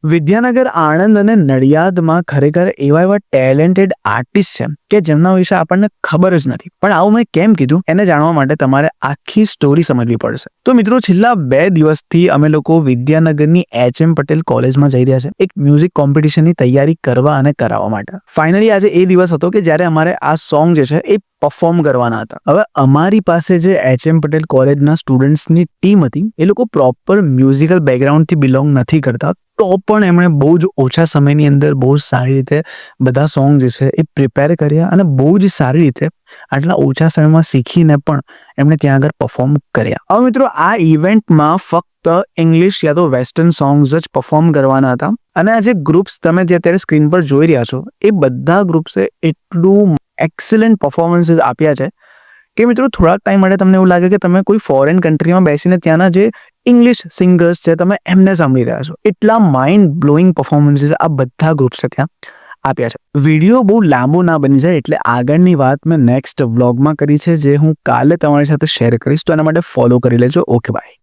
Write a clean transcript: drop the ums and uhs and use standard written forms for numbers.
વિદ્યાનગર, આણંદ અને નડિયાદમાં ખરેખર એવા ટેલેન્ટેડ આર્ટિસ્ટ છે કે જેમના વિશે આપણને ખબર જ નથી. પણ આવું મેં કેમ કીધું એને જાણવા માટે તમારે આખી સ્ટોરી સમજવી પડશે. તો મિત્રો, છેલ્લા 2 દિવસથી અમે લોકો વિદ્યાનગરની HM પટેલ કોલેજમાં જઈ રહ્યા છે એક મ્યુઝિક કોમ્પિટિશનની તૈયારી કરવા અને કરાવવા માટે. ફાઇનલી આજે એ દિવસ હતો કે જ્યારે અમારે આ સોંગ જે છે એ પરફોર્મ કરવાના હતા. હવે અમારી પાસે જે HM પટેલ કોલેજના સ્ટુડન્ટ્સની ટીમ હતી એ લોકો પ્રોપર મ્યુઝિકલ બેકગ્રાઉન્ડથી બિલોંગ નથી કરતા, તો પણ એમણે બહુ જ ઓછા સમયની અંદર બહુ જ સારી રીતે બધા સોંગ જે છે એ પ્રિપેર કર્યા અને બહુ જ સારી રીતે આટલા ઓછા સમયમાં શીખીને પણ એમણે ત્યાં આગળ પરફોર્મ કર્યા. હવે મિત્રો, આ ઇવેન્ટમાં ફક્ત ઇંગ્લિશ યા તો વેસ્ટર્ન સોંગ્સ જ પરફોર્મ કરવાના હતા અને આ જે ગ્રુપ્સ તમે જે અત્યારે સ્ક્રીન પર જોઈ રહ્યા છો એ બધા ગ્રુપ્સે એટલું એક્સલન્ટ પરફોર્મન્સીસ આપ્યા છે કે મિત્રો થોડાક ટાઈમ માટે તમને એવું લાગે કે તમે કોઈ ફોરેન કન્ટ્રીમાં બેસીને ત્યાંના જે ઇંગ્લિશ સિંગર્સ છે તમે એમને સાંભળી રહ્યા છો. એટલા માઇન્ડ બ્લોઈંગ પરફોર્મન્સીસ આ બધા ગ્રુપ્સે ત્યાં આપ્યા છે. વિડીયો બહુ લાંબો ના બની જાય એટલે આગળની વાત મેં નેક્સ્ટ વ્લોગમાં કરી છે, જે હું કાલે તમારી સાથે શેર કરીશ. તો એના માટે ફોલો કરી લેજો. Okay, by.